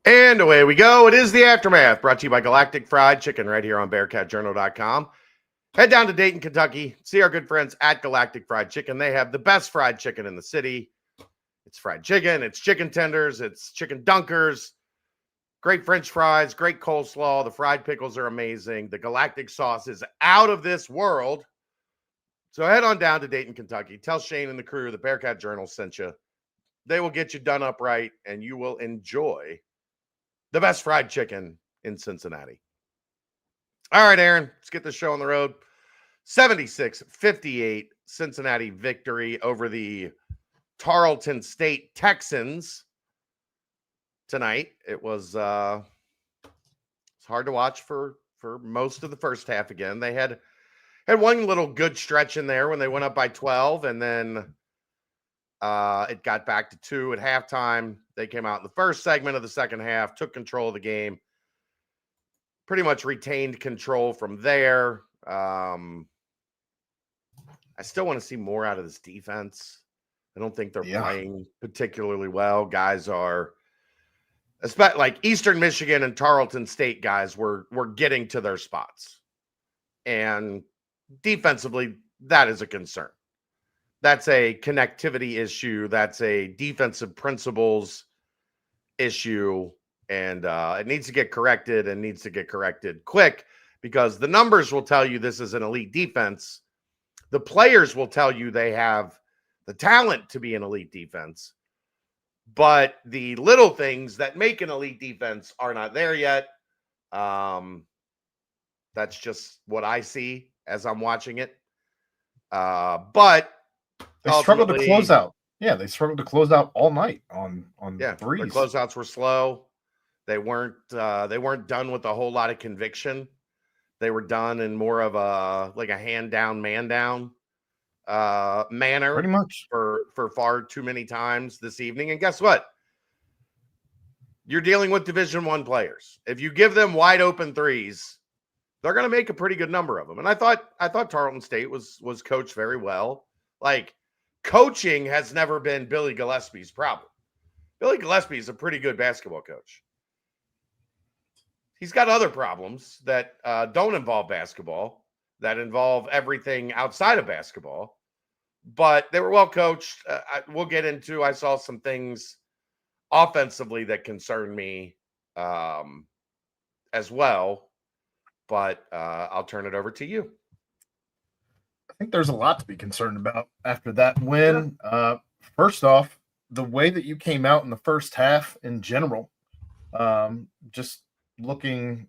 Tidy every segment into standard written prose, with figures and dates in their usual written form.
And away we go. It is the Aftermath, brought to you by Galactic Fried Chicken right here on BearcatJournal.com. Head down to Dayton, Kentucky. See our good friends at Galactic Fried Chicken. They have the best fried chicken in the city. It's fried chicken. It's chicken tenders. It's chicken dunkers. Great French fries. Great coleslaw. The fried pickles are amazing. The Galactic sauce is out of this world. So head on down to Dayton, Kentucky. Tell Shane and the crew the Bearcat Journal sent you. They will get you done up right, and you will enjoy the best fried chicken in Cincinnati. All right, Aaron, let's get this show on the road. 76-58 Cincinnati victory over the Tarleton State Texans tonight. It was it's hard to watch for most of the first half again. They had one little good stretch in there when they went up by 12, and then it got back to 2 at halftime. They came out in the first segment of the second half, took control of the game, pretty much retained control from there. I still want to see more out of this defense. I don't think they're playing particularly well. Guys are, especially like Eastern Michigan and Tarleton State guys, were getting to their spots. And defensively, that is a concern. That's a connectivity issue. That's a defensive principles issue. And it needs to get corrected and needs to get corrected quick, because the numbers will tell you this is an elite defense. The players will tell you they have the talent to be an elite defense. But the little things that make an elite defense are not there yet. That's just what I see as I'm watching it. But they struggled to close out. Yeah, they struggled to close out all night on threes. The closeouts were slow. They weren't done with a whole lot of conviction. They were done in more of a hand down, man down manner, pretty much, for far too many times this evening. And guess what? You're dealing with Division I players. If you give them wide open threes, they're going to make a pretty good number of them. And I thought Tarleton State was coached very well. Like, coaching has never been Billy Gillespie's problem. Billy Gillespie is a pretty good basketball coach. He's got other problems that don't involve basketball, that involve everything outside of basketball. But they were well coached. We'll get into, I saw some things offensively that concern me as well. But I'll turn it over to you. I think there's a lot to be concerned about after that win. First off, the way that you came out in the first half in general, just looking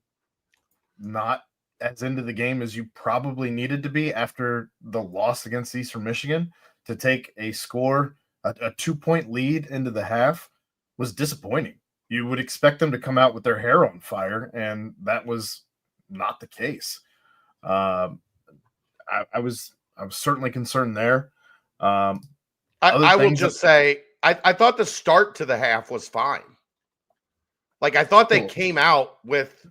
not as into the game as you probably needed to be after the loss against Eastern Michigan. To take a 2-point lead into the half was disappointing. You would expect them to come out with their hair on fire, and that was not the case. I was certainly concerned there. I will just say, I thought the start to the half was fine. Like, I thought they came out with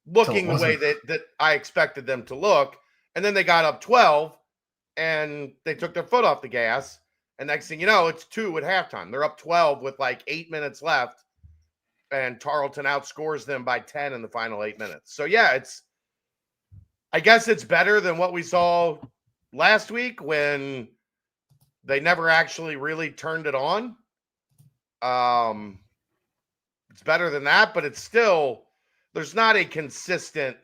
looking the way that I expected them to look. And then they got up 12 and they took their foot off the gas. And next thing you know, it's 2 at halftime. They're up 12 with like 8 minutes left. And Tarleton outscores them by 10 in the final 8 minutes. So, yeah, I guess it's better than what we saw last week when they never actually really turned it on. It's better than that, but it's still, there's not a consistent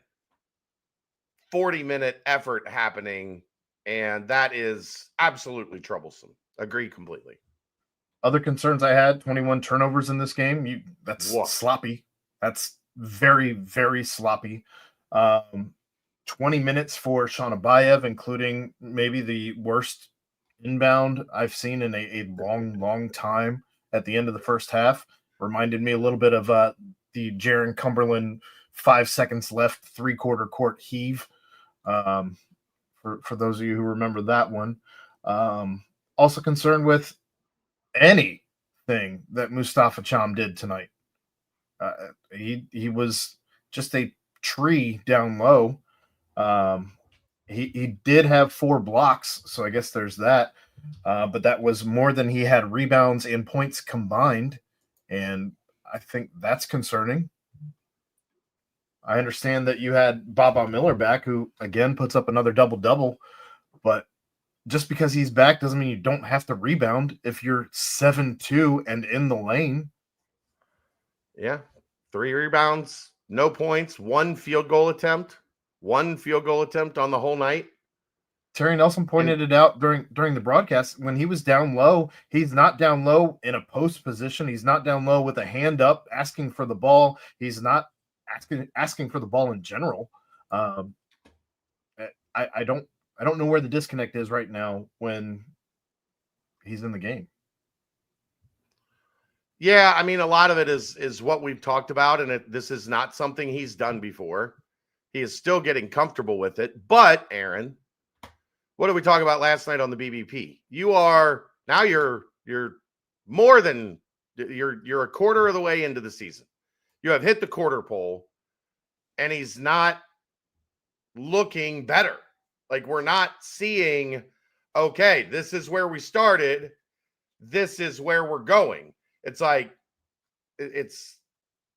40-minute effort happening, and that is absolutely troublesome. Agree completely. Other concerns I had, 21 turnovers in this game. That's sloppy. That's very, very sloppy. 20 minutes for Shanabayev, including maybe the worst inbound I've seen in a long, long time at the end of the first half. Reminded me a little bit of the Jaron Cumberland 5 seconds left, 3/4 court heave. For those of you who remember that one. Also concerned with anything that Mustafa Cham did tonight. He was just a tree down low. He did have 4 blocks, so I guess there's that. But that was more than he had rebounds and points combined. And I think that's concerning. I understand that you had Baba Miller back, who again puts up another double-double, but just because he's back doesn't mean you don't have to rebound if you're 7-2 and in the lane. Yeah. 3 rebounds, no points, 1 field goal attempt on the whole night. Terry Nelson pointed it out during the broadcast. When he was down low, he's not down low in a post position. He's not down low with a hand up asking for the ball. He's not asking for the ball in general. I don't know where the disconnect is right now when he's in the game. Yeah, I mean, a lot of it is what we've talked about, and this is not something he's done before. He is still getting comfortable with it. But, Aaron, what did we talk about last night on the BBP? You're more than you're a quarter of the way into the season. You have hit the quarter pole, and he's not looking better. Like, we're not seeing, okay, this is where we started. This is where we're going. It's like,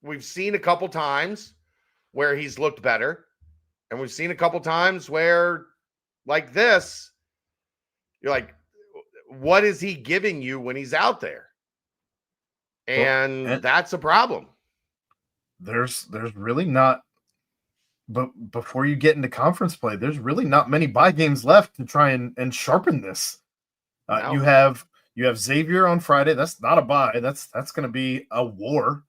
we've seen a couple times where he's looked better, and we've seen a couple times where, like this, you're like, what is he giving you when he's out there? And that's a problem. There's really not, but before you get into conference play, there's really not many bye games left to try and sharpen this. No. You have Xavier on Friday. That's not a bye. That's going to be a war.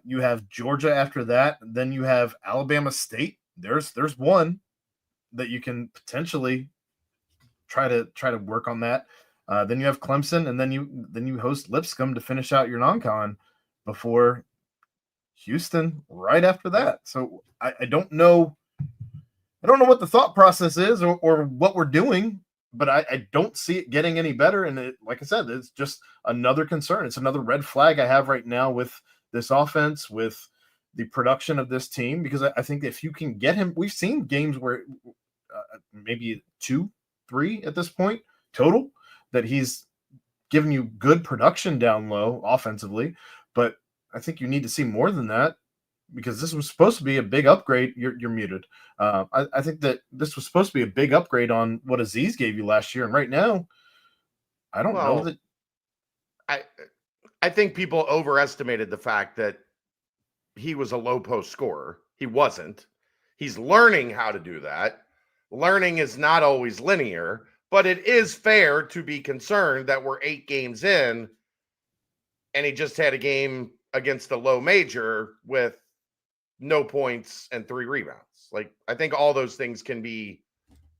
You have Georgia after that. Then you have Alabama State. There's one that you can potentially try to work on that. Then you have Clemson, and then you host Lipscomb to finish out your non-con before Houston right after that. So I don't know. I don't know what the thought process is or what we're doing, but I don't see it getting any better. And like I said, it's just another concern. It's another red flag I have right now with this offense, with the production of this team, because I think if you can get him, we've seen games where maybe 2-3 at this point total that he's given you good production down low offensively, but I think you need to see more than that, because this was supposed to be a big upgrade. You're muted. I think that this was supposed to be a big upgrade on what Aziz gave you last year, and right now, I don't know that. I think people overestimated the fact that he was a low post scorer. He wasn't. He's learning how to do that. Learning is not always linear, but it is fair to be concerned that we're 8 games in, and he just had a game against the low major with no points and 3 rebounds. Like, I think all those things can be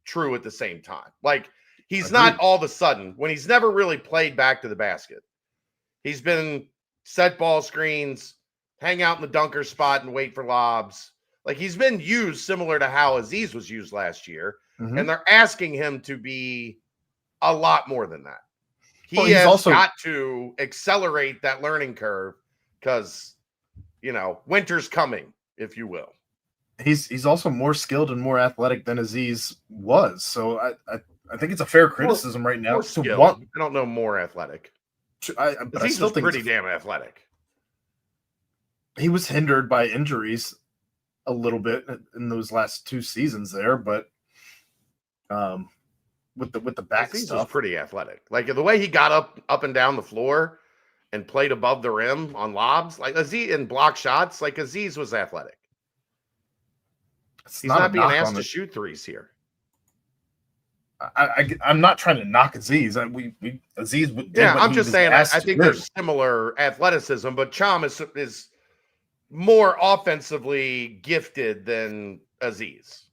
true at the same time. Like, he's not all of a sudden, when he's never really played back to the basket, he's been set ball screens, hang out in the dunker spot and wait for lobs. Like, he's been used similar to how Aziz was used last year. Mm-hmm. And they're asking him to be a lot more than that. He has also got to accelerate that learning curve because, winter's coming, if you will. He's also more skilled and more athletic than Aziz was. So I think it's a fair criticism right now. I don't know more athletic. But Aziz was pretty damn athletic. He was hindered by injuries a little bit in those last 2 seasons there, but with the back Aziz stuff, was pretty athletic. Like, the way he got up and down the floor and played above the rim on lobs, like Aziz, and block shots, like Aziz was athletic. He's not being asked to shoot threes here. I'm not trying to knock Aziz. Aziz. I'm just saying. I think there's similar athleticism, but Cham is more offensively gifted than Aziz.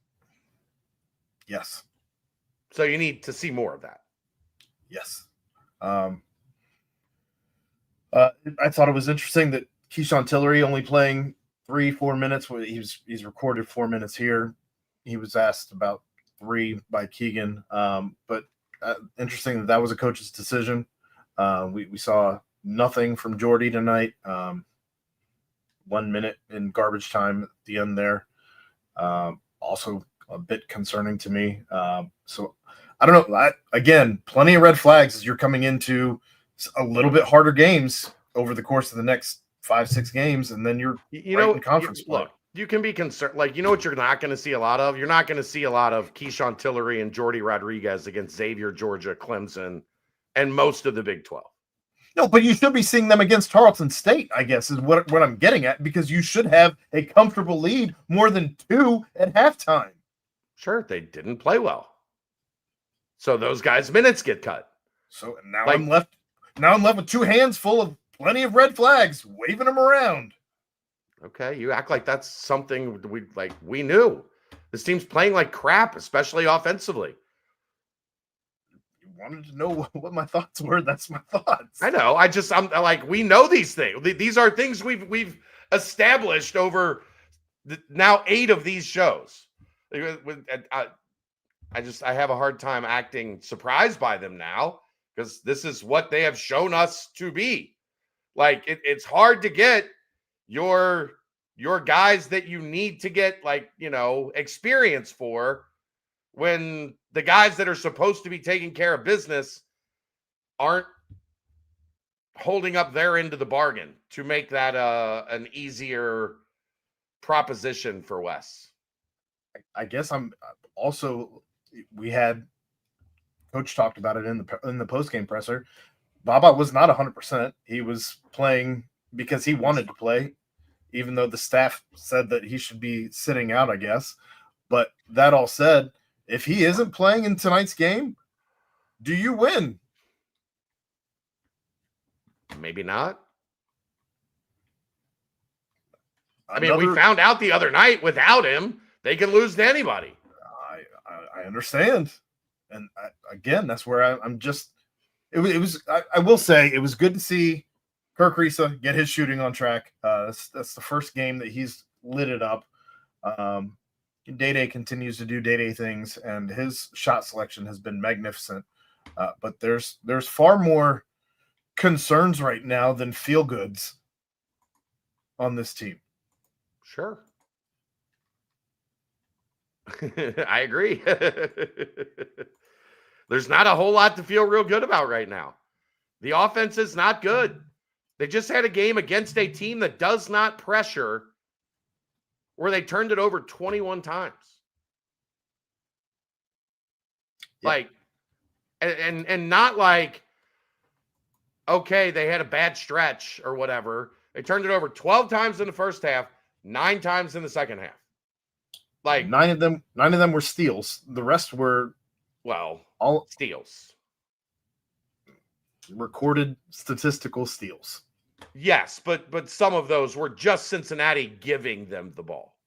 Yes. So you need to see more of that. Yes. I thought it was interesting that Keyshawn Tillery only playing 3-4 minutes. He's recorded 4 minutes here. He was asked about 3 by Keegan. But interesting that was a coach's decision. We saw nothing from Jordy tonight. 1 minute in garbage time at the end there. Also a bit concerning to me. So I don't know. Again, plenty of red flags as you're coming into a little bit harder games over the course of the next 5-6 games, and then you're in conference play. Look, you can be concerned. Like, you know what you're not going to see a lot of? You're not going to see a lot of Keyshawn Tillery and Jordy Rodriguez against Xavier, Georgia, Clemson, and most of the Big 12. No, but you should be seeing them against Tarleton State, I guess, is what I'm getting at, because you should have a comfortable lead more than 2 at halftime. Sure, they didn't play well. So those guys' minutes get cut. So now I'm left with 2 hands full of plenty of red flags, waving them around. Okay, you act like that's something we knew. This team's playing like crap, especially offensively. You wanted to know what my thoughts were. That's my thoughts. I know. I'm like, we know these things. These are things we've established over now 8 of these shows. I have a hard time acting surprised by them now, because this is what they have shown us to be. Like, it's hard to get your guys that you need to get, experience for, when the guys that are supposed to be taking care of business aren't holding up their end of the bargain to make that an easier proposition for Wes. I guess I'm also, we had Coach talked about it in the post-game presser. Baba was not 100%. He was playing because he wanted to play, even though the staff said that he should be sitting out, I guess. But that all said, if he isn't playing in tonight's game, do you win? Maybe not. I mean, we found out the other night, without him, they can lose to anybody. I understand. And again, that's where I'm just – I will say it was good to see Kirk Risa get his shooting on track. That's the first game that he's lit it up. Day-Day continues to do Day-Day things, and his shot selection has been magnificent. But there's far more concerns right now than feel-goods on this team. Sure. I agree. There's not a whole lot to feel real good about right now. The offense is not good. They just had a game against a team that does not pressure, where they turned it over 21 times. Yeah. Like, and not like, okay, they had a bad stretch or whatever. They turned it over 12 times in the first half, 9 times in the second half. Like, 9 of them were steals. The rest were all steals. Recorded statistical steals. Yes, but some of those were just Cincinnati giving them the ball.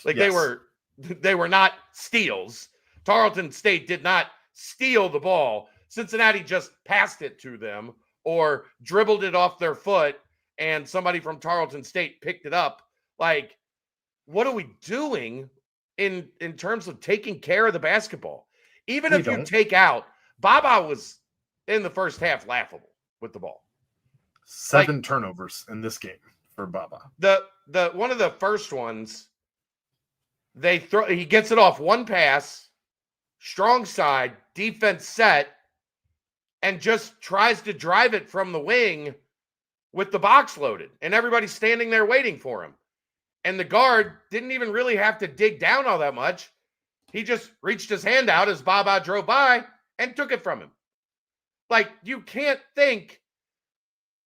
Like, yes. They were not steals. Tarleton State did not steal the ball. Cincinnati just passed it to them or dribbled it off their foot, and somebody from Tarleton State picked it up. Like, what are we doing in terms of taking care of the basketball? Even if you take out, Baba was in the first half laughable with the ball. 7 turnovers in this game for Baba. The one of the first ones, he gets it off one pass, strong side, defense set, and just tries to drive it from the wing with the box loaded, and everybody's standing there waiting for him. And the guard didn't even really have to dig down all that much. He just reached his hand out as Baba drove by and took it from him. Like, you can't think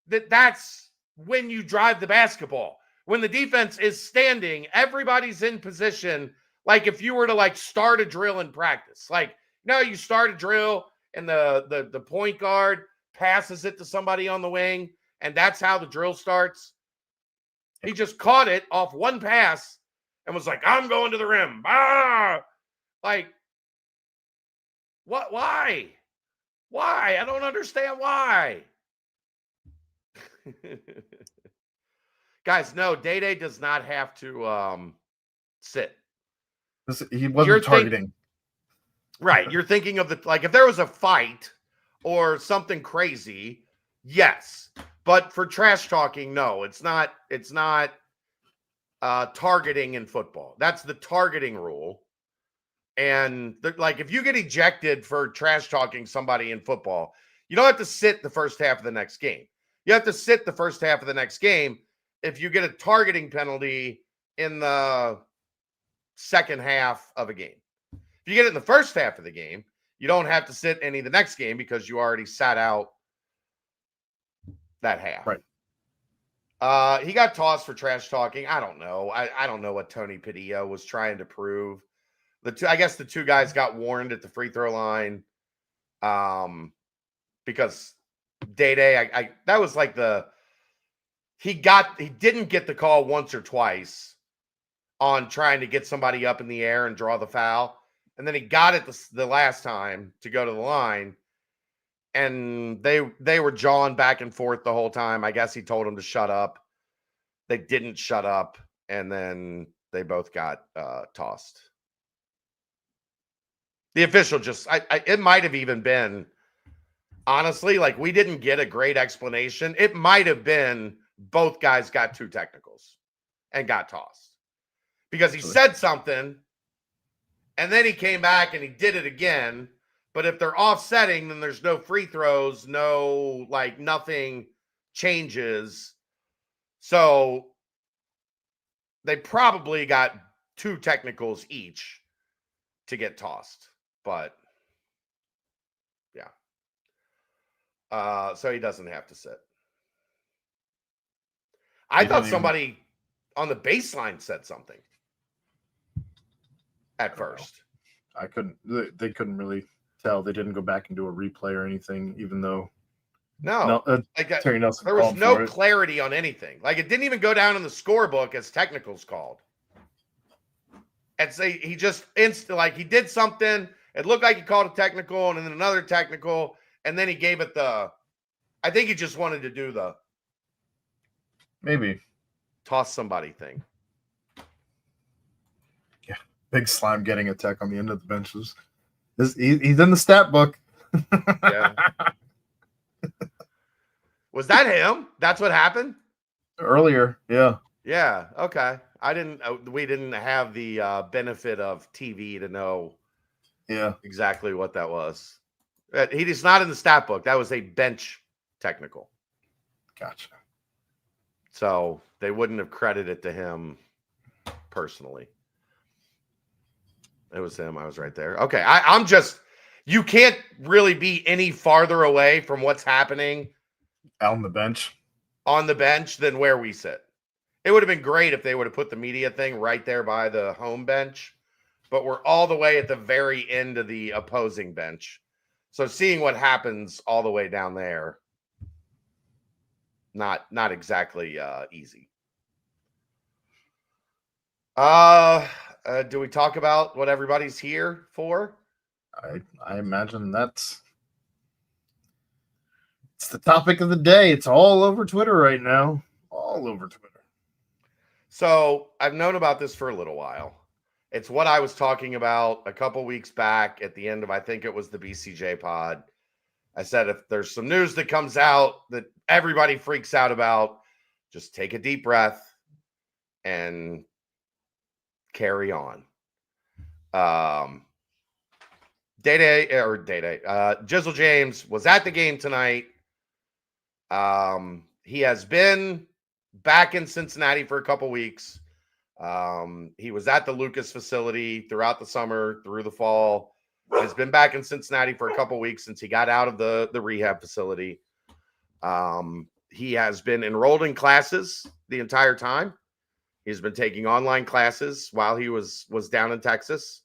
that that's when you drive the basketball. When the defense is standing, everybody's in position. Like, if you were to start a drill in practice, you start a drill and the point guard passes it to somebody on the wing, and that's how the drill starts. He just caught it off one pass and was like, I'm going to the rim. Ah! Like, what? Why? Why? I don't understand why. Guys, no, Day-Day does not have to sit. He wasn't targeting. Right. You're thinking of if there was a fight or something crazy, yes. But for trash talking, no, it's not targeting in football. That's the targeting rule. And if you get ejected for trash talking somebody in football, you don't have to sit the first half of the next game. You have to sit the first half of the next game if you get a targeting penalty in the second half of a game. If you get it in the first half of the game, you don't have to sit any of the next game because you already sat out that half. Right. He got tossed for trash talking. I don't know. I don't know what Tony Padilla was trying to prove. I guess the two guys got warned at the free throw line. Because Day, that was like he didn't get the call once or twice on trying to get somebody up in the air and draw the foul. And then he got it the last time to go to the line. And they were jawing back and forth the whole time. I guess he told them to shut up. They didn't shut up. And then they both got tossed. The official it might have even been, honestly, like we didn't get a great explanation. It might have been both guys got 2 technicals and got tossed because he said something and then he came back and he did it again. But if they're offsetting, then there's no free throws, nothing changes. So they probably got 2 technicals each to get tossed. But yeah. So he doesn't have to sit. I thought somebody on the baseline said something at first. I couldn't. They couldn't really tell. They didn't go back and do a replay or anything, even though. Terry Nelson. There was no clarity on anything. Like it didn't even go down in the scorebook as technicals called. And say he just he did something. It looked like he called a technical and then another technical, and then he gave it I think he just wanted to do the maybe toss somebody thing. Yeah, Big Slime getting a tech on the end of the benches. He's in the stat book. Yeah. Was that him? That's what happened? Earlier, yeah. Yeah, okay. We didn't have the benefit of TV to know exactly what that was. He's not in the stat book. That was a bench technical. Gotcha. So they wouldn't have credited to him personally. It was him. I was right there. Okay. I'm just, you can't really be any farther away from what's happening on the bench than where we sit. It would have been great if they would have put the media thing right there by the home bench, but we're all the way at the very end of the opposing bench. So seeing what happens all the way down there, not exactly easy. Do we talk about what everybody's here for? I imagine it's the topic of the day. It's all over Twitter right now. All over Twitter. So I've known about this for a little while. It's what I was talking about a couple weeks back at the end of, I think it was the BCJ pod. I said, if there's some news that comes out that everybody freaks out about, just take a deep breath and carry on. Jizzle James was at the game tonight. He has been back in Cincinnati for a couple weeks. He was at the Lucas facility throughout the summer, through the fall. He's been back in Cincinnati for a couple weeks since he got out of the rehab facility. He has been enrolled in classes the entire time. He's been taking online classes while he was down in Texas.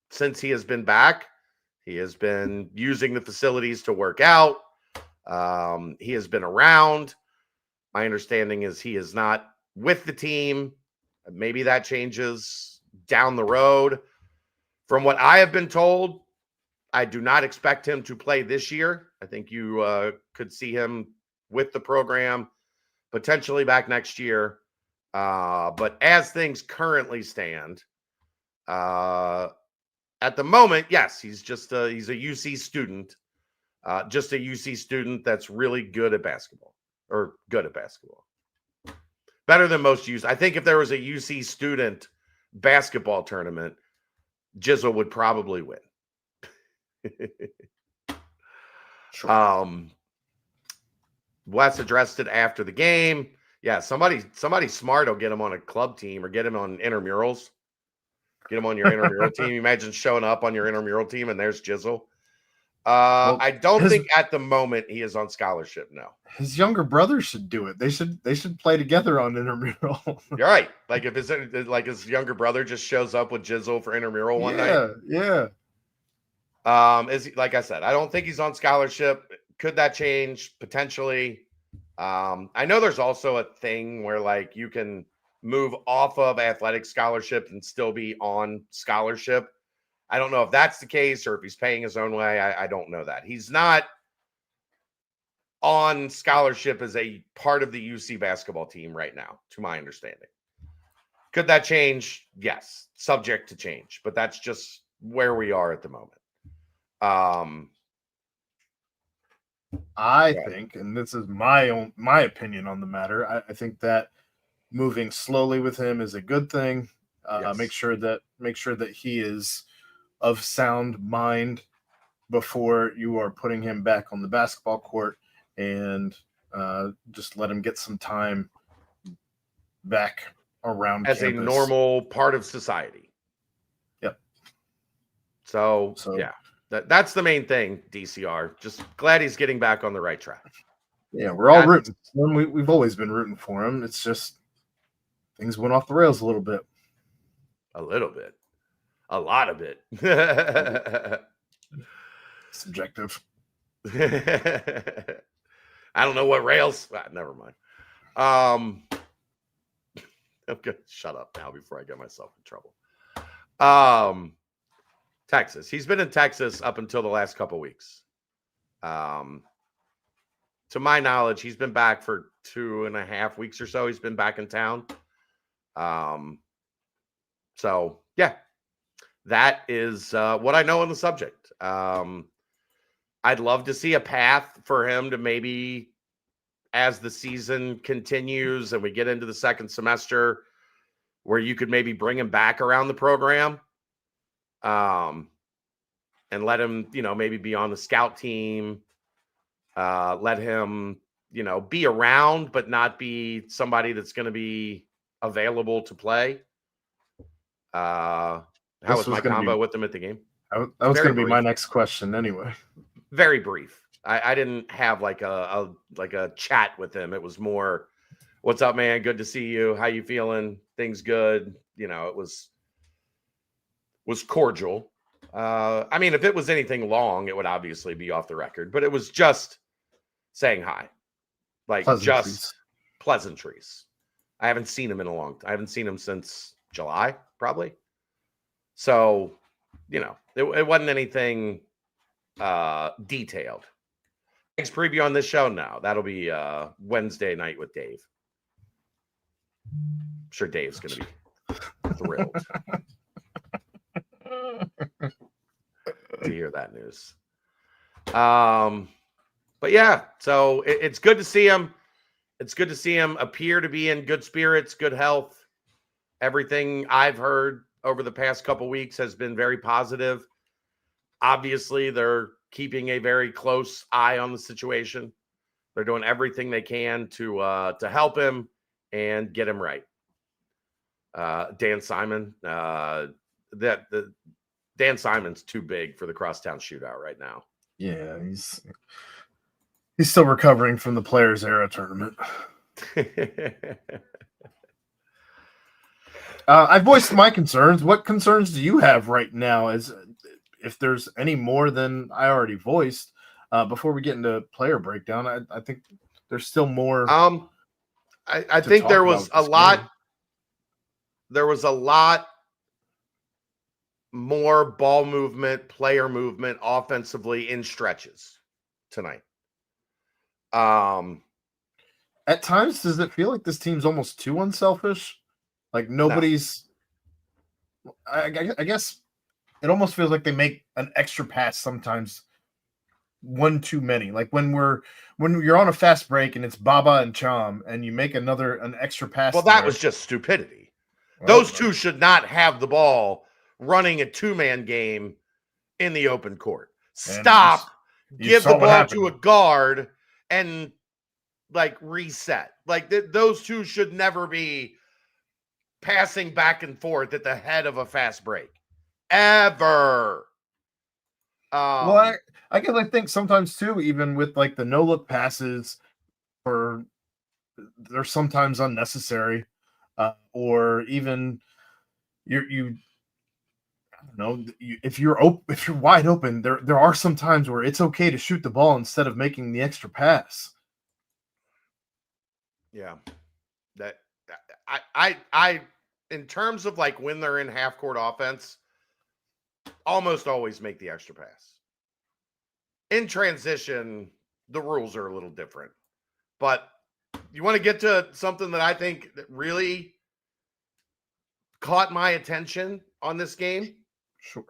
Since he has been back, he has been using the facilities to work out. He has been around. My understanding is he is not with the team. Maybe that changes down the road. From what I have been told, I do not expect him to play this year. I think you could see him with the program, potentially back next year. But as things currently stand, at the moment, yes, he's a UC student, just a UC student that's really good at basketball. Better than most UC. I think if there was a UC student basketball tournament, Jizzle would probably win. Sure. Wes addressed it after the game. Yeah, somebody smart will get him on a club team or get him on intramurals. Get him on your intramural team. Imagine showing up on your intramural team and there's Jizzle. I don't think at the moment he is on scholarship. No, his younger brother should do it. They should play together on intramural. You're right. Like if his younger brother just shows up with Jizzle for intramural one night. Yeah. Like I said, I don't think he's on scholarship. Could that change? Potentially. I know there's also a thing where like you can move off of athletic scholarship and still be on scholarship. I don't know if that's the case or if he's paying his own way. I don't know that. He's not on scholarship as a part of the UC basketball team right now, to my understanding. Could that change? Yes, subject to change, but that's just where we are at the moment. I think, and this is my opinion on the matter, I think that moving slowly with him is a good thing. Yes. Make sure that he is of sound mind before you are putting him back on the basketball court, and just let him get some time back around as campus. A normal part of society. Yep. So yeah, that's the main thing. DCR, just glad he's getting back on the right track. Yeah, we're all rooting for him. We've always been rooting for him. It's just things went off the rails a little bit. A little bit. A lot of it. Subjective. I don't know what rails. Never mind. I'm gonna shut up now before I get myself in trouble. Texas. He's been in Texas up until the last couple weeks. To my knowledge, he's been back for 2.5 weeks or so. He's been back in town. So yeah, that is what I know on the subject. I'd love to see a path for him to maybe, as the season continues and we get into the second semester, where you could maybe bring him back around the program, and let him, maybe be on the scout team. Let him, be around, but not be somebody that's going to be available to play. How was my combo with him at the game? That was going to be my next question anyway. Very brief. I didn't have like a chat with him. It was more, "What's up, man? Good to see you. How you feeling? Things good?" It was cordial. I mean, if it was anything long, it would obviously be off the record, but it was just saying hi, like just pleasantries. I haven't seen him in a long time. I haven't seen him since July, probably. So, it wasn't anything detailed. Next preview on this show? No, that'll be Wednesday night with Dave. I'm sure Dave's going to be thrilled to hear that news. But yeah, so it's good to see him. It's good to see him appear to be in good spirits, good health. Everything I've heard over the past couple weeks has been very positive. Obviously, they're keeping a very close eye on the situation. They're doing everything they can to help him and get him right. Dan Simon, Dan Simon's too big for the crosstown shootout right now. Yeah, he's still recovering from the Players Era tournament. I voiced my concerns. What concerns do you have right now? As if there's any more than I already voiced, before we get into player breakdown, I think there's still more. I think there was a lot. Game. There was a lot more ball movement, player movement offensively in stretches tonight. At times, does it feel like this team's almost too unselfish? Like nobody's. No. I guess it almost feels like they make an extra pass sometimes, one too many. Like when you're on a fast break and it's Baba and Cham, and you make an extra pass. Well, that was just stupidity. Those two should not have the ball running a two-man game in the open court. Stop, give the ball to a guard, and like reset. Like those two should never be passing back and forth at the head of a fast break ever. Well, I guess I think sometimes too, even with like the no look passes, they're sometimes unnecessary, or even you I don't know, if you're wide open, there are some times where it's okay to shoot the ball instead of making the extra pass. Yeah, that I in terms of like when they're in half court offense, almost always make the extra pass. In transition, the rules are a little different. But you want to get to something that I think that really caught my attention on this game? Sure.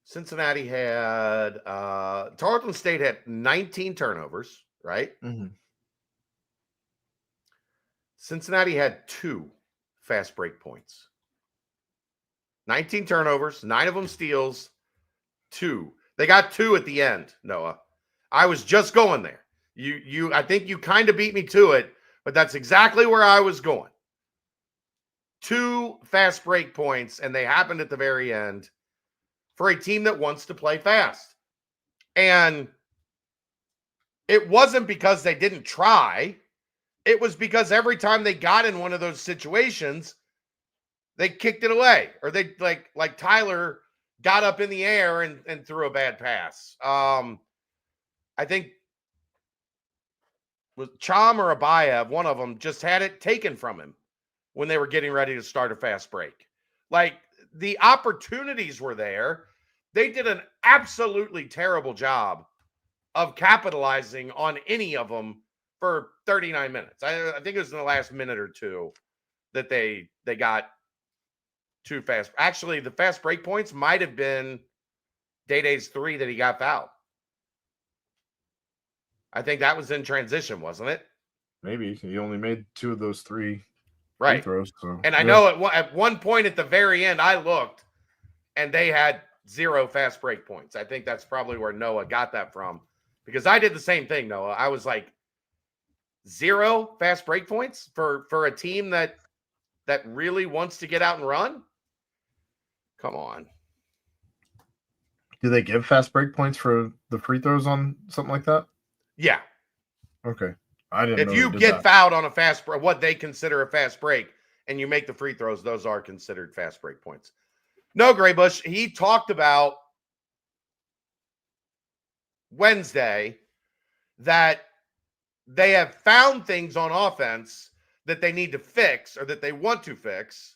Cincinnati had Tarleton State had 19 turnovers, right? Mm-hmm. Cincinnati had 2 fast break points. 19 turnovers, 9 of them steals, 2. They got 2 at the end, Noah. I was just going there. I think you kind of beat me to it, but that's exactly where I was going. 2 fast break points, and they happened at the very end for a team that wants to play fast. And it wasn't because they didn't try. It was because every time they got in one of those situations, they kicked it away, or they like Tyler got up in the air and threw a bad pass. I think was Cham or Abayev, one of them just had it taken from him when they were getting ready to start a fast break. Like, the opportunities were there. They did an absolutely terrible job of capitalizing on any of them for 39 minutes. I think it was in the last minute or two that they got 2 fast. Actually, the fast break points might have been Day-Day's 3 that he got fouled. I think that was in transition, wasn't it? Maybe. He only made 2 of those 3 free throws. So, and I know at one point at the very end, I looked, and they had 0 fast break points. I think that's probably where Noah got that from, because I did the same thing, Noah. I was like, 0 fast break points for a team that really wants to get out and run? Come on. Do they give fast break points for the free throws on something like that? Yeah. Okay. I didn't know if you get fouled on a fast break, what they consider a fast break, and you make the free throws, those are considered fast break points. No, Graybush, he talked about Wednesday that they have found things on offense that they need to fix, or that they want to fix.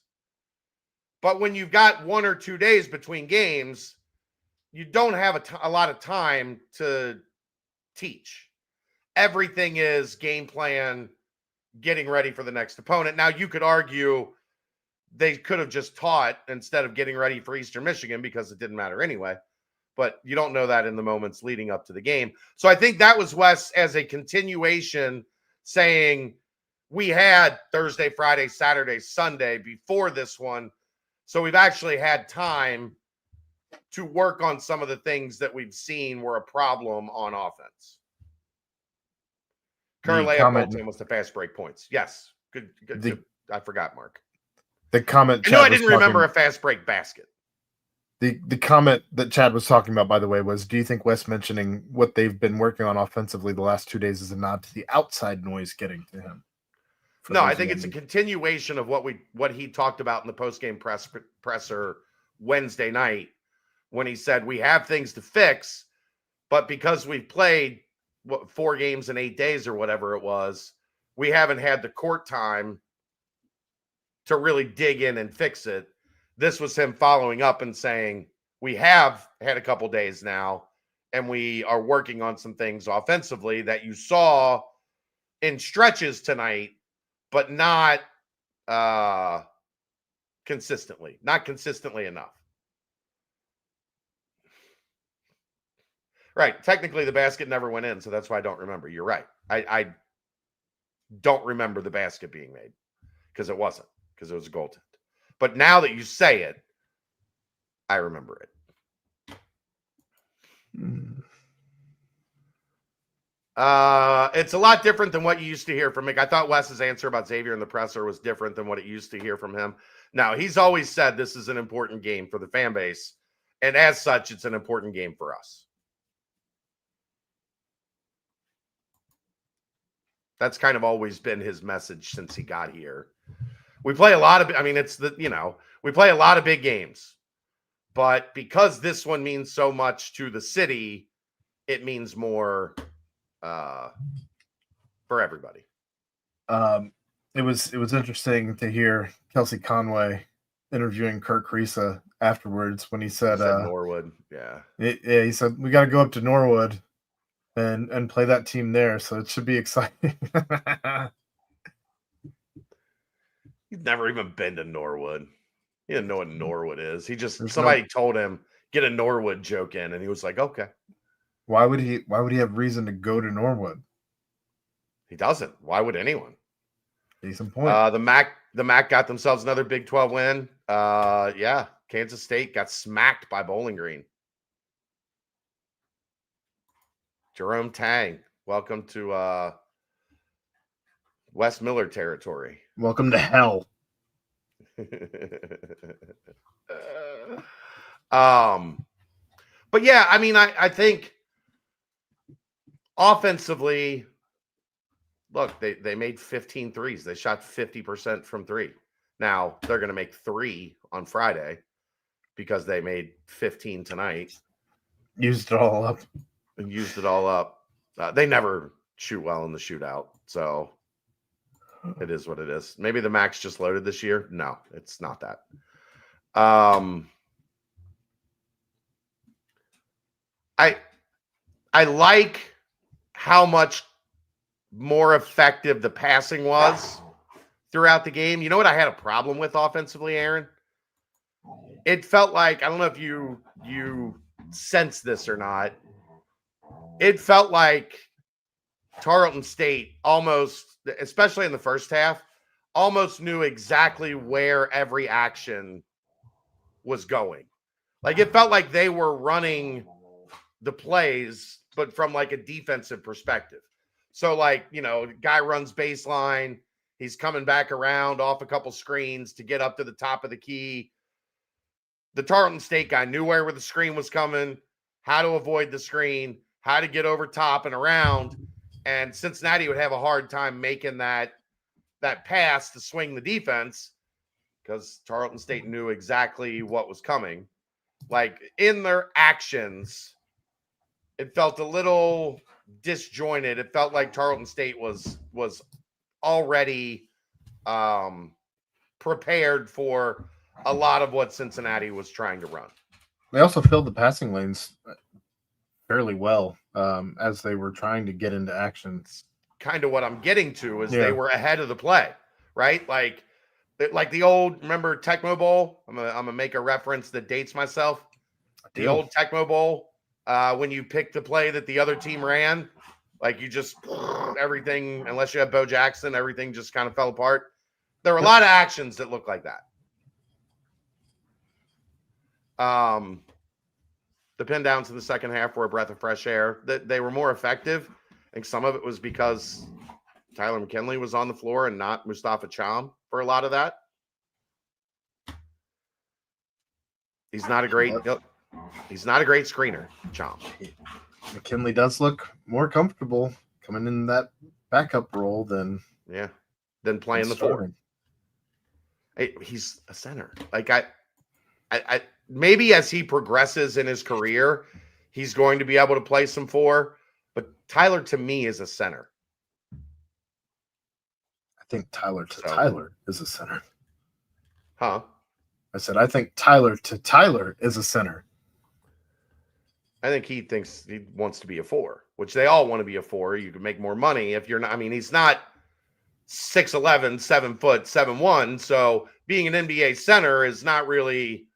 But when you've got 1 or 2 days between games, you don't have a lot of time to teach. Everything is game plan, getting ready for the next opponent. Now, you could argue they could have just taught instead of getting ready for Eastern Michigan, because it didn't matter anyway. But you don't know that in the moments leading up to the game. So I think that was Wes as a continuation, saying we had Thursday, Friday, Saturday, Sunday before this one. So we've actually had time to work on some of the things that we've seen were a problem on offense. Current layup goal team was the fast break points. Yes. Good. I forgot, Mark. The comment. I didn't remember a fast break basket. The comment that Chad was talking about, by the way, was, do you think Wes mentioning what they've been working on offensively the last 2 days is a nod to the outside noise getting to him? No, I think it's a continuation of what he talked about in the postgame presser Wednesday night, when he said we have things to fix, but because we've played 4 games in 8 days or whatever it was, we haven't had the court time to really dig in and fix it. This was him following up and saying, we have had a couple days now, and we are working on some things offensively that you saw in stretches tonight, but not consistently enough. Right. Technically, the basket never went in, so that's why I don't remember. You're right. I don't remember the basket being made, because it wasn't, because it was a goaltend. But now that you say it, I remember it. It's a lot different than what you used to hear from Mick. I thought Wes's answer about Xavier in the presser was different than what it used to hear from him. Now, he's always said this is an important game for the fan base, and as such, it's an important game for us. That's kind of always been his message since he got here. We play a lot of, I mean, it's the, we play a lot of big games, but because this one means so much to the city, it means more for everybody. It was interesting to hear Kelsey Conway interviewing Kirk Risa afterwards when he said Norwood. Yeah. He said, we got to go up to Norwood and play that team there. So it should be exciting. He's never even been to Norwood. He didn't know what Norwood is. He just, somebody told him, get a Norwood joke in. And he was like, okay. Why would he have reason to go to Norwood? He doesn't. Why would anyone? Decent point. The MAC got themselves another Big 12 win. Yeah, Kansas State got smacked by Bowling Green. Jerome Tang, welcome to Wes Miller territory. Welcome to hell. But yeah, I mean, I think offensively, look, they made 15 threes. They shot 50% from three. Now they're going to make 3 on Friday because they made 15 tonight. Used it all up. And used it all up. They never shoot well in the shootout, so it is what it is. Maybe the MAC's just loaded this year. No, it's not that. I like how much more effective the passing was throughout the game. You know what I had a problem with offensively, Aaron? It felt like, I don't know if you sense this or not. It felt like Tarleton State almost, especially in the first half, almost knew exactly where every action was going. Like it felt like they were running the plays, but from like a defensive perspective. So like, guy runs baseline, he's coming back around off a couple screens to get up to the top of the key. The Tarleton State guy knew where the screen was coming, how to avoid the screen, how to get over top and around. And Cincinnati would have a hard time making that pass to swing the defense because Tarleton State knew exactly what was coming. Like in their actions, it felt a little disjointed. It felt like Tarleton State was already prepared for a lot of what Cincinnati was trying to run. They also filled the passing lanes fairly well as they were trying to get into action. Kind of what I'm getting to is they were ahead of the play, right? Like the old, remember Tecmo Bowl? I'm gonna make a reference that dates myself. The old Tecmo Bowl, when you picked the play that the other team ran, like you just everything, unless you have Bo Jackson, everything just kind of fell apart. There were a lot of actions that looked like that. The pin downs in the second half were a breath of fresh air. That they were more effective. I think some of it was because Tyler McKinley was on the floor and not Mustafa Cham for a lot of that. He's not a great screener, Cham. McKinley does look more comfortable coming in that backup role than playing the four. He's a center. Like I maybe as he progresses in his career, he's going to be able to play some four. But Tyler, to me, is a center. I think Tyler is a center. Huh? I said, I think Tyler is a center. I think he thinks he wants to be a four, which they all want to be a four. You can make more money if you're not. I mean, he's not 6'11", 7 foot, 7'1". So being an NBA center is not really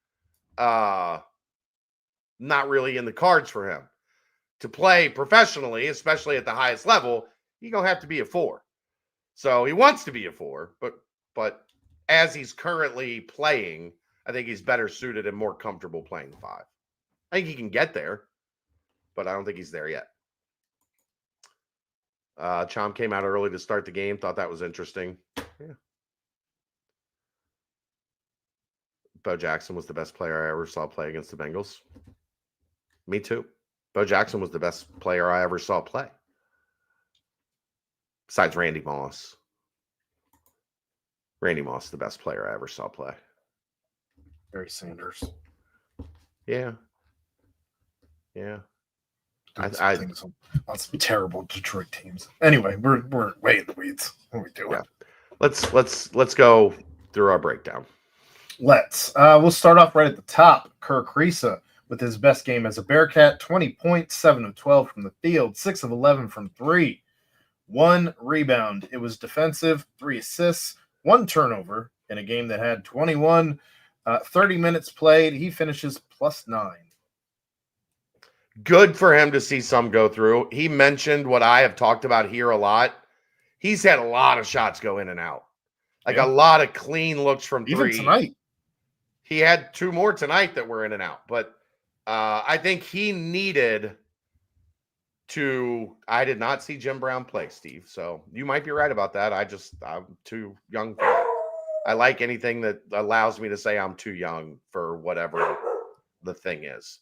in the cards for him. To play professionally, especially at the highest level, you're going to have to be a four. So he wants to be a four, but as he's currently playing, I think he's better suited and more comfortable playing the five. I think he can get there, but I don't think he's there yet. Chom came out early to start the game. Thought that was interesting. Yeah. Bo Jackson was the best player I ever saw play against the Bengals. Me too. Bo Jackson was the best player I ever saw play. Besides Randy Moss. Randy Moss, the best player I ever saw play. Barry Sanders. Yeah. Yeah. On some terrible Detroit teams. Anyway, we're way in the weeds. What are we doing? Yeah. Let's go through our breakdown. We'll start off right at the top. Kirk Risa with his best game as a Bearcat, 20 points, 7 of 12 from the field, 6 of 11 from 3. 1 rebound. It was defensive, 3 assists, 1 turnover in a game that had 21, 30 minutes played. He finishes +9. Good for him to see some go through. He mentioned what I have talked about here a lot. He's had a lot of shots go in and out. Like a lot of clean looks from 3. Even tonight. He had 2 more tonight that were in and out. But I think he needed to – I did not see Jim Brown play, Steve. So you might be right about that. I'm too young for that. I like anything that allows me to say I'm too young for whatever the thing is.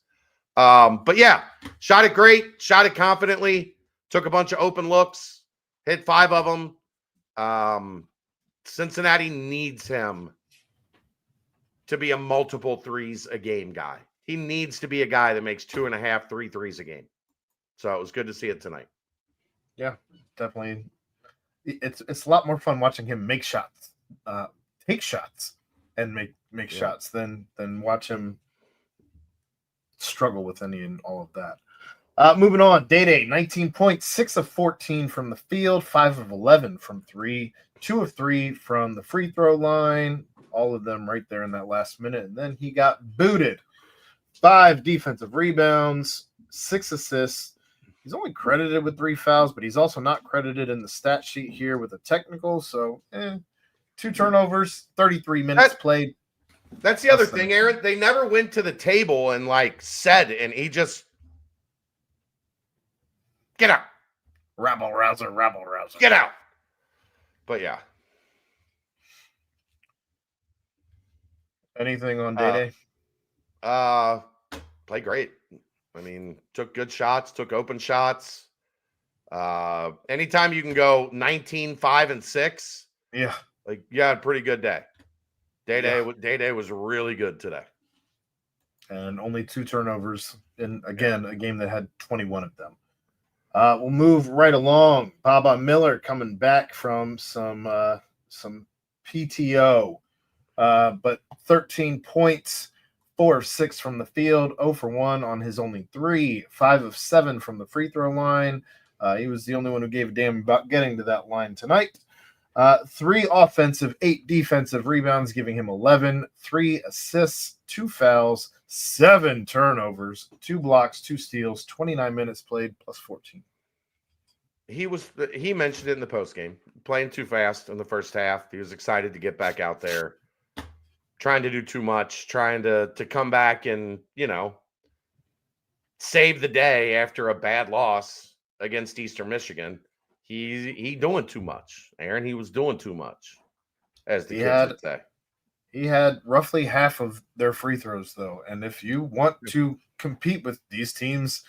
But yeah, shot it great, shot it confidently, took a bunch of open looks, hit 5 of them. Cincinnati needs him to be a multiple threes a game guy. He needs to be a guy that makes 2.5, 3 threes a game. So it was good to see it tonight. Yeah, definitely. It's a lot more fun watching him make shots, take shots, and make shots than watch him struggle with any and all of that. Moving on, Day, 19 points, 6 of 14 from the field, 5 of 11 from 3, 2 of 3 from the free throw line, all of them right there in that last minute. And then he got booted. 5 defensive rebounds, 6 assists. He's only credited with 3 fouls, but he's also not credited in the stat sheet here with a technical. So, 2 turnovers, 33 minutes played. That's the other thing, Aaron. They never went to the table and said, and he just get out. Rabble rouser. Get out. But yeah. Anything on Day? Played great. I mean, took good shots, took open shots. Anytime you can go 19, 5, and 6. Yeah. You had a pretty good day. Day was really good today. And only 2 turnovers in, again, a game that had 21 of them. We'll move right along. Baba Miller coming back from some PTO, but 13 points, 4 of 6 from the field, 0 for 1 on his only 3, 5 of 7 from the free throw line. He was the only one who gave a damn about getting to that line tonight. 3 offensive, 8 defensive rebounds, giving him 11, 3 assists, 2 fouls, 7 turnovers, 2 blocks, 2 steals, 29 minutes played, +14. He mentioned it in the postgame, playing too fast in the first half. He was excited to get back out there, trying to do too much, trying to come back and, save the day after a bad loss against Eastern Michigan. He doing too much, Aaron. He was doing too much, as the kids would say. He had roughly half of their free throws, though. And if you want to compete with these teams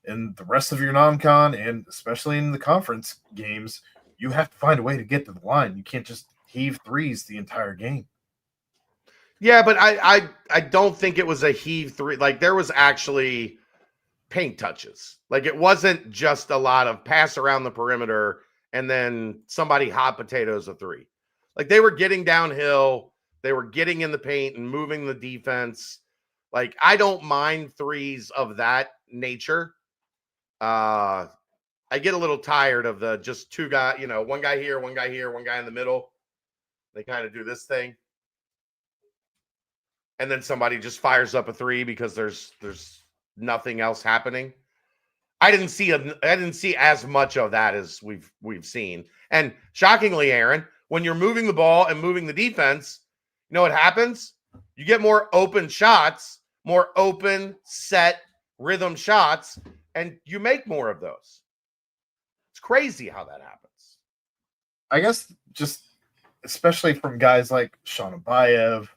in the rest of your non-con, and especially in the conference games, you have to find a way to get to the line. You can't just heave threes the entire game. Yeah, but I don't think it was a heave 3. There was actually paint touches. It wasn't just a lot of pass around the perimeter and then somebody hot potatoes a 3. They were getting downhill. They were getting in the paint and moving the defense. I don't mind threes of that nature. I get a little tired of the just 2 guys, one guy here, one guy here, one guy in the middle. They kind of do this thing. And then somebody just fires up a 3 because there's nothing else happening. I didn't see as much of that as we've seen. And shockingly, Aaron, when you're moving the ball and moving the defense, you know what happens? You get more open shots, more open, set, rhythm shots, and you make more of those. It's crazy how that happens. I guess just especially from guys like Sean Abayev.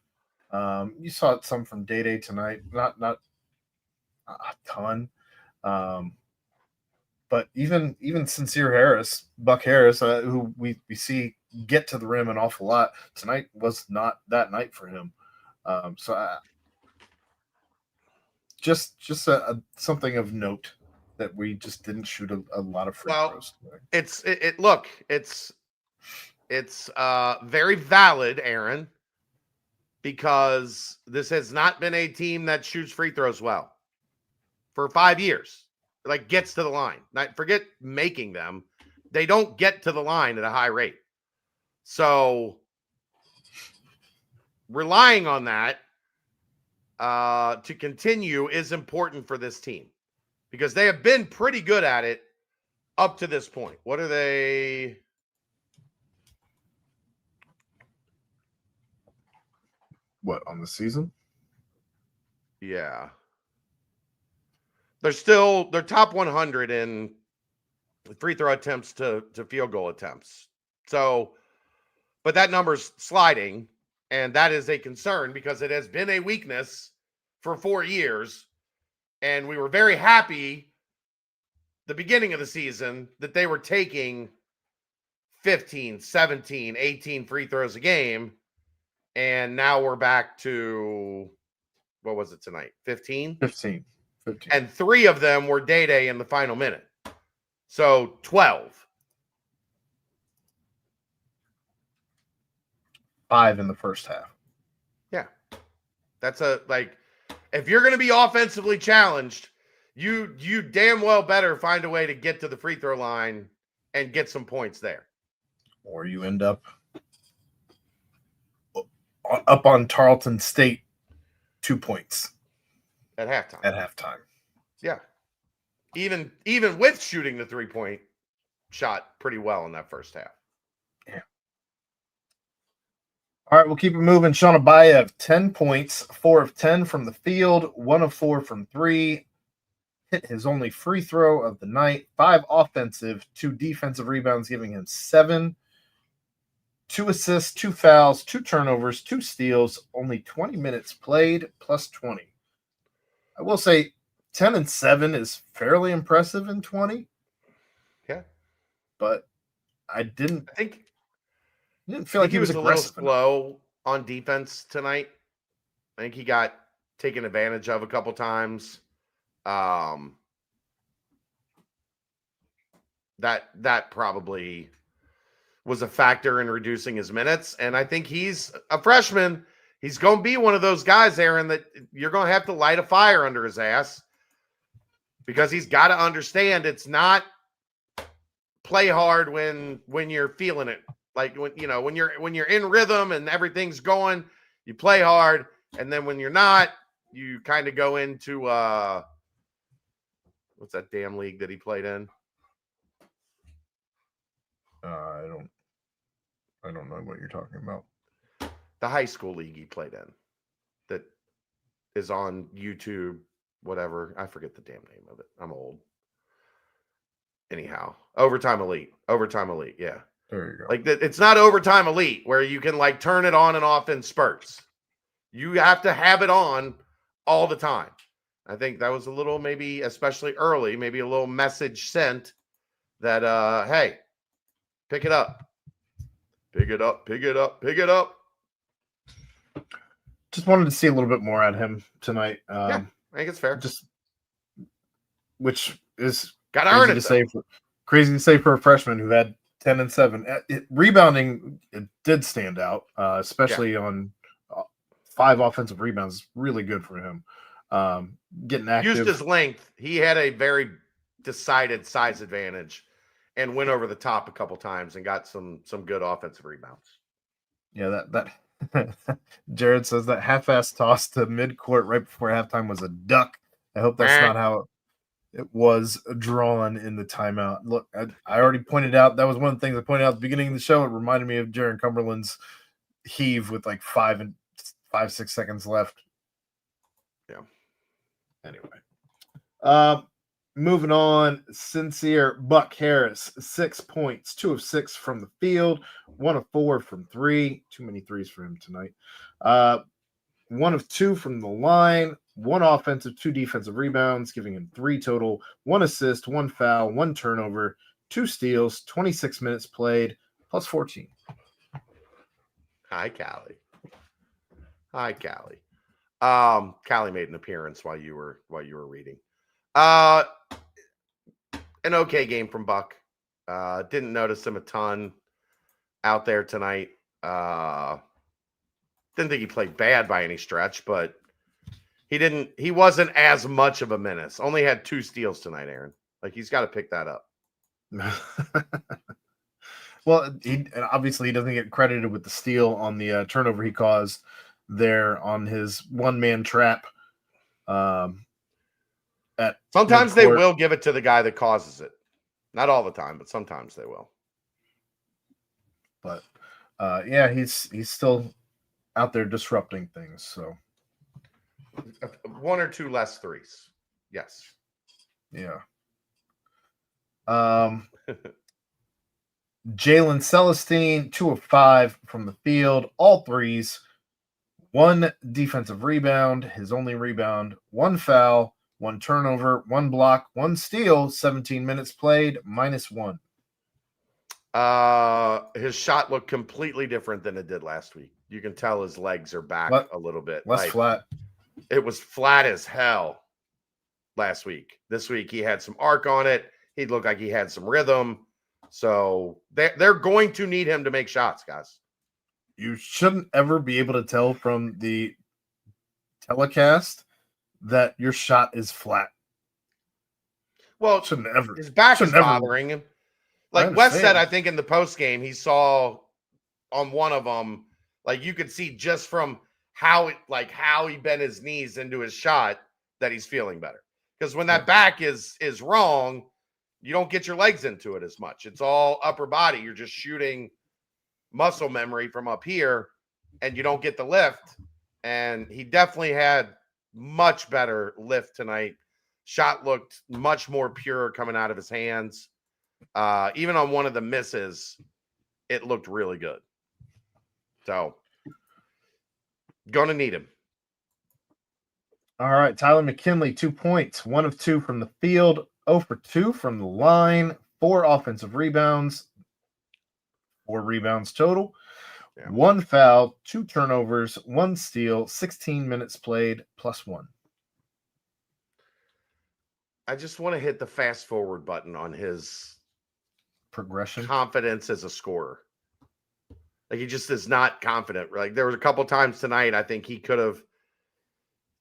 You saw some from Day tonight, not a ton. But even Sincere Harris, Buck Harris, who we see get to the rim an awful lot tonight, was not that night for him. Just something of note that we just didn't shoot a lot of free throws today. It's very valid, Aaron, because this has not been a team that shoots free throws well for 5 years. Like, gets to the line. Forget making them. They don't get to the line at a high rate. So relying on that to continue is important for this team because they have been pretty good at it up to this point. What are they? What, on the season? Yeah. They're top 100 in free throw attempts to field goal attempts. So, but that number's sliding, and that is a concern because it has been a weakness for 4 years. And we were very happy the beginning of the season that they were taking 15, 17, 18 free throws a game. And now we're back to, what was it tonight? 15? 15. And 3 of them were Day in the final minute. So 12. 5 in the first half. Yeah. That's if you're going to be offensively challenged, you damn well better find a way to get to the free throw line and get some points there. Or you end up on Tarleton State 2 points. At halftime. Yeah. Even with shooting the 3-point shot pretty well in that first half. Yeah. All right, we'll keep it moving. Sean Abayev, 10 points, 4 of 10 from the field, 1 of 4 from 3. Hit his only free throw of the night. 5 offensive, 2 defensive rebounds, giving him 7. 2 assists, 2 fouls, 2 turnovers, 2 steals, only 20 minutes played, plus 20. I will say 10 and 7 is fairly impressive in 20. Yeah. But I didn't feel like he was a little aggressive slow on defense tonight. I think he got taken advantage of a couple times. That probably was a factor in reducing his minutes. And I think he's a freshman. He's going to be one of those guys, Aaron, that you're going to have to light a fire under his ass because he's got to understand it's not play hard when you're feeling it. Like when you're in rhythm and everything's going, you play hard. And then when you're not, you kind of go into what's that damn league that he played in? I don't know what you're talking about. The high school league he played in that is on YouTube, whatever. I forget the damn name of it. I'm old. Anyhow, Overtime Elite. Yeah. There you go. Like it's not Overtime Elite where you can like turn it on and off in spurts. You have to have it on all the time. I think that was a little, maybe especially early, maybe a little message sent that, hey, pick it up. Pick it up. Just wanted to see a little bit more at him tonight. Yeah, I think it's fair. Which is gotta earn it. Crazy to say for a freshman who had 10 and 7. Rebounding, it did stand out, especially on 5 offensive rebounds. Really good for him. Getting active. Used his length. He had a very decided size advantage and went over the top a couple times and got some good offensive rebounds. Yeah, that Jared says that half-ass toss to midcourt right before halftime was a duck. I hope that's not how it was drawn in the timeout. Look, I already pointed out, that was one of the things I pointed out at the beginning of the show. It reminded me of Jaron Cumberland's heave with like 5, 6 seconds left. Yeah. Anyway. Moving on, Sincere Buck Harris, 6 points, 2 of 6 from the field, 1 of 4 from 3. Too many threes for him tonight. 1 of 2 from the line, 1 offensive, 2 defensive rebounds, giving him 3 total, 1 assist, 1 foul, 1 turnover, 2 steals, 26 minutes played, plus 14. Hi, Callie. Hi, Callie. Callie made an appearance while you were reading. An okay game from Buck. Didn't notice him a ton out there tonight. Didn't think he played bad by any stretch, but he wasn't as much of a menace. Only had 2 steals tonight, Aaron. Like, he's got to pick that up. Well, he doesn't get credited with the steal on the turnover he caused there on his one-man trap. Sometimes they will give it to the guy that causes it. Not all the time, but sometimes they will. But yeah, he's still out there disrupting things. So 1 or 2 less threes. Yes. Yeah. Jalen Celestine, 2 of 5 from the field, all threes, 1 defensive rebound, his only rebound, 1 foul, 1 turnover, 1 block, 1 steal, 17 minutes played, -1. His shot looked completely different than it did last week. You can tell his legs are back a little bit. Less flat. It was flat as hell last week. This week he had some arc on it. He looked like he had some rhythm. So they're going to need him to make shots, guys. You shouldn't ever be able to tell from the telecast that your shot is flat. Well, shouldn't ever. His back is bothering him. Like Wes said, I think in the post game, he saw on one of them, like you could see just from how he bent his knees into his shot that he's feeling better. Because when that back is wrong, you don't get your legs into it as much. It's all upper body. You're just shooting muscle memory from up here, and you don't get the lift. And he definitely had much better lift tonight. Shot looked much more pure coming out of his hands. Even on one of the misses, it looked really good. So, gonna need him. All right, Tyler McKinley, 2 points, 1 of 2 from the field, 0 for 2 from the line, 4 offensive rebounds, 4 rebounds total, 1 foul, 2 turnovers, 1 steal, 16 minutes played, +1. I just want to hit the fast forward button on his progression, confidence as a scorer. Like, he just is not confident. Like, there was a couple times tonight, I think he could have,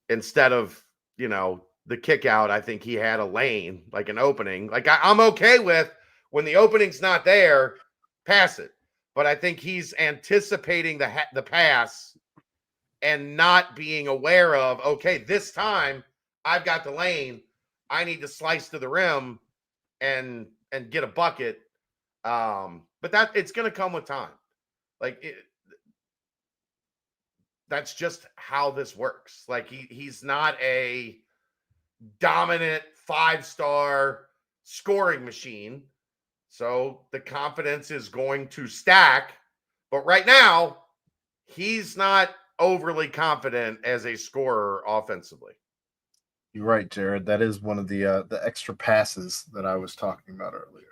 instead of, the kick out, I think he had a lane, like an opening. Like, I'm okay with when the opening's not there, pass it. But I think he's anticipating the pass and not being aware of, okay, this time I've got the lane. I need to slice to the rim and get a bucket. But that it's going to come with time. Like, that's just how this works. Like, he's not a dominant 5-star scoring machine. So the confidence is going to stack. But right now, he's not overly confident as a scorer offensively. You're right, Jared. That is one of the extra passes that I was talking about earlier.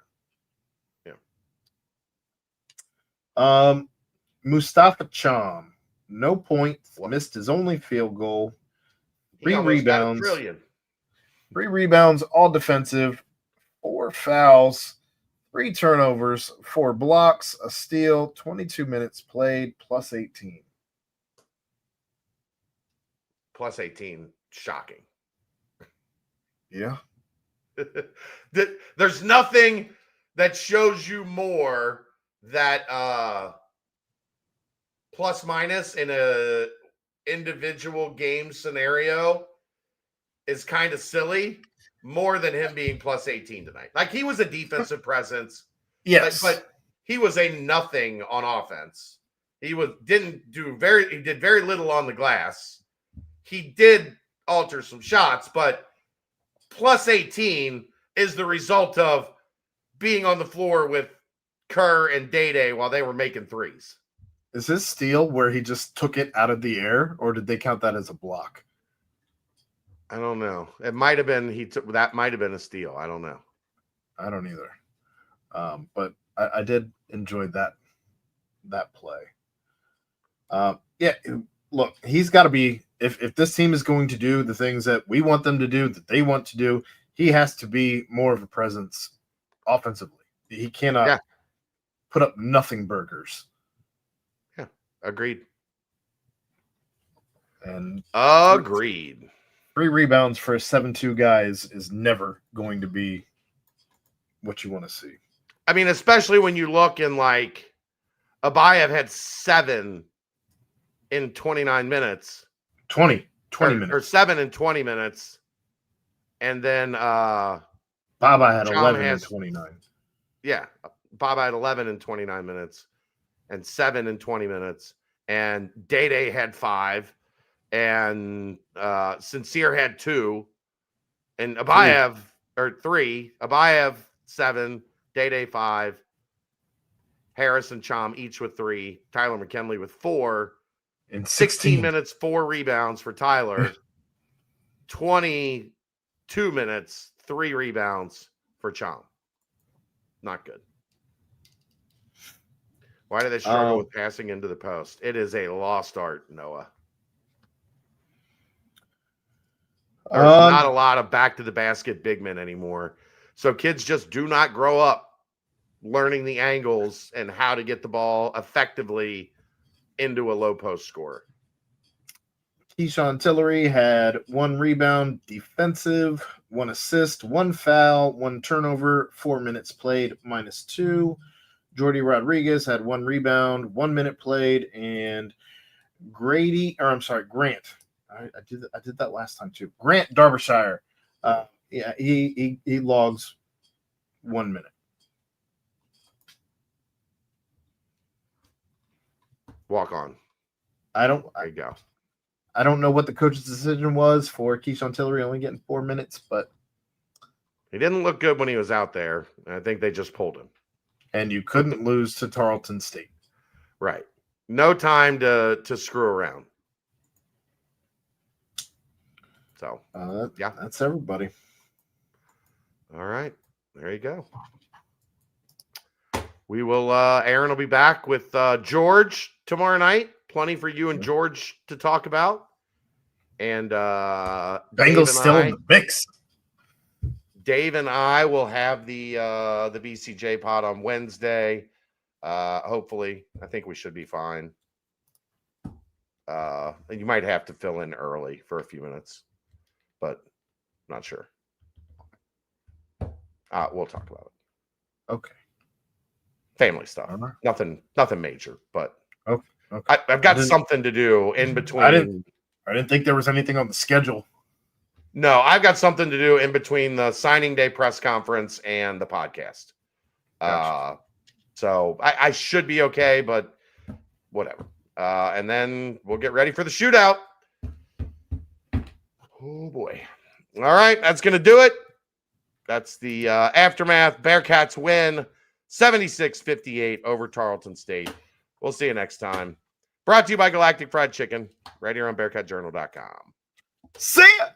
Yeah. Mustafa Cham, no points, missed his only field goal. 3 rebounds. 3 rebounds, all defensive. 4 fouls. 3 turnovers, 4 blocks, a steal, 22 minutes played, +18. +18, shocking. Yeah. There's nothing that shows you more that plus minus in a individual game scenario is kind of silly. More than him being +18 tonight. Like, he was a defensive presence. Yes. But he was a nothing on offense. He did very little on the glass. He did alter some shots, but plus 18 is the result of being on the floor with Kerr and Day while they were making threes. Is his steal where he just took it out of the air, or did they count that as a block? I don't know. It might have been that might have been a steal. I don't know. I don't either. But I did enjoy that play. Yeah, look, he's got to be, if this team is going to do the things that we want them to do, that they want to do, he has to be more of a presence offensively. He cannot put up nothing burgers. Yeah, agreed. And agreed. 3 rebounds for a 7-2 guy is never going to be what you want to see. I mean, especially when you look in like Abayev had 7 in 29 minutes. 20 minutes. Or 7 in 20 minutes. And then Baba had 11 in 29. Yeah. Baba had 11 in 29 minutes and 7 in 20 minutes. And Day had 5. And Sincere had 2. And Abayev, 3. Abayev, 7. Day 5. Harris and Chom each with 3. Tyler McKinley with 4. In 16 minutes, 4 rebounds for Tyler. 22 minutes, 3 rebounds for Chom. Not good. Why do they struggle with passing into the post? It is a lost art, Noah. There's not a lot of back to the basket big men anymore. So kids just do not grow up learning the angles and how to get the ball effectively into a low post score. Keyshawn Tillery had 1 rebound defensive, 1 assist, 1 foul, 1 turnover, 4 minutes played, -2. Jordy Rodriguez had 1 rebound, 1 minute played, and Grant. I did that last time too. Grant Derbyshire. He logs 1 minute. Walk on. There you go. I don't know what the coach's decision was for Keyshawn Tillery only getting 4 minutes, but he didn't look good when he was out there. I think they just pulled him. And you couldn't lose to Tarleton State. Right. No time to screw around. So, that's everybody. All right. There you go. We will, Aaron will be back with George tomorrow night. Plenty for you and George to talk about. And Bengals still in the mix. Dave and I will have the BCJ pod on Wednesday. Hopefully, I think we should be fine. You might have to fill in early for a few minutes, but not sure. We'll talk about it. Okay. Family stuff. Nothing major, but okay. I've got something to do in between. I didn't think there was anything on the schedule. No, I've got something to do in between the signing day press conference and the podcast. Gotcha. So I should be okay, but whatever. And then we'll get ready for the shootout. Oh, boy. All right, that's going to do it. That's the aftermath. Bearcats win 76-58 over Tarleton State. We'll see you next time. Brought to you by Galactic Fried Chicken, right here on BearcatJournal.com. See ya!